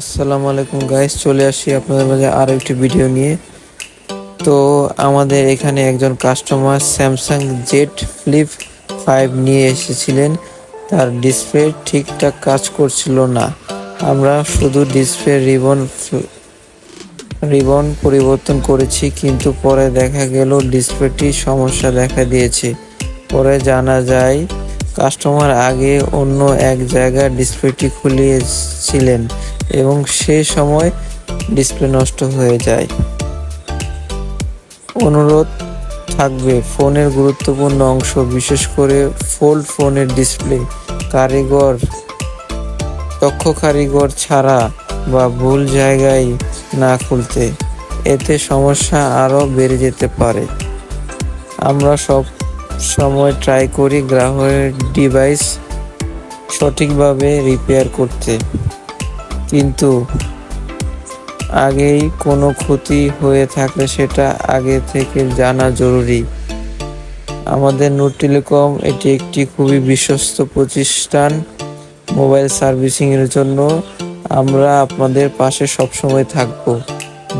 আসসালামু আলাইকুম গাইস, চলে আসি আপনাদের মাঝে আরো একটি ভিডিও নিয়ে। তো আমাদের এখানে একজন কাস্টমার স্যামসাং জেড ফ্লিপ 5 নিয়ে এসেছিলেন। তার ডিসপ্লে ঠিকঠাক কাজ করছিল না। আমরা শুধু ডিসপ্লে রিবন পরিবর্তন করেছি, কিন্তু পরে দেখা গেল ডিসপ্লেটি সমস্যা দেখা দিয়েছে। পরে জানা যায় কাস্টমার আগে অন্য এক জায়গায় ডিসপ্লেটি খুলিয়েছিলেন এবং সে সময় ডিসপ্লে নষ্ট হয়ে যায়। অনুরোধ থাকবে, ফোনের গুরুত্বপূর্ণ অংশ বিশেষ করে ফোল্ড ফোনের ডিসপ্লে দক্ষ কারিগর ছাড়া বা ভুল জায়গায় না খুলতে, এতে সমস্যা আরও বেড়ে যেতে পারে। আমরা সব সময় ট্রাই করি গ্রাহকের ডিভাইস সঠিকভাবে রিপেয়ার করতে, কিন্তু আগেই কোনো ক্ষতি হয়ে থাকলে সেটা আগে থেকে জানা জরুরি। আমাদের নূর টেলিকম এটি একটি খুবই বিশ্বস্ত প্রতিষ্ঠান। মোবাইল সার্ভিসিং এর জন্য আমরা আপনাদের পাশে সবসময় থাকব।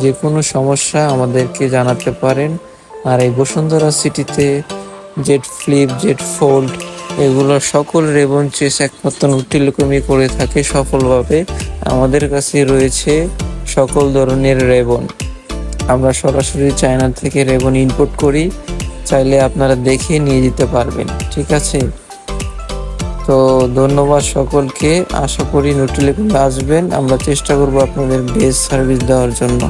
যে কোনো সমস্যা আমাদেরকে জানাতে পারেন। আর এই বসুন্ধরা সিটিতে জেড ফ্লিপ, জেড ফোল্ড এগুলো সকল রেবন চেস একমাত্র নূর টেলিকমই করে থাকে সফলভাবে। আমাদের কাছে রয়েছে সকল ধরনের রেবন। আমরা সরাসরি চায়না থেকে রেবন ইম্পোর্ট করি, চাইলে আপনারা দেখে নিয়ে যেতে পারবেন। ঠিক আছে, তো ধন্যবাদ সকলকে। আশা করি নূর টেলিকমে আসবেন, আমরা চেষ্টা করবো আপনাদের বেস্ট সার্ভিস দেওয়ার জন্য।